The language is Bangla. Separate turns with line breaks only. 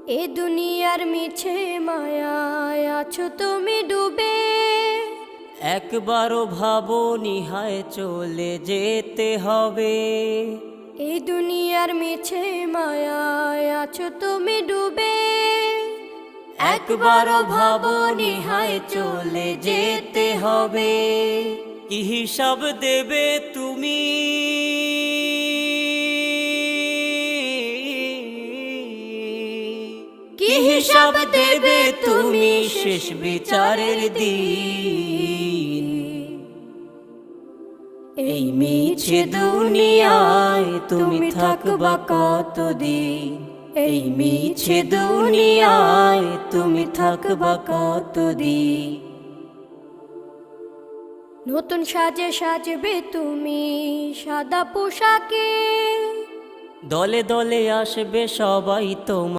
এ দুনিয়ার মিছে মায়ায় আছো তুমি ডুবে।
একবারও ভাবোনি হায় চলে যেতে হবে।
এই দুনিয়ার মিছে মায়ায় আছো তুমি ডুবে।
একবারও ভাবোনি হায় চলে যেতে হবে। কি হিসাব দেবে তুমি? কি হিসাব দেবে তুমি শেষ বিচারের দিন? এই মিছে দুনিয়ায় তুমি থাকবা কতদিন? এই মিছে দুনিয়ায় তুমি থাকবা কতদিন?
নতুন সাজে সাজবে তুমি সাদা পোশাকে।
দলে দলে আসবে সবাই তোমার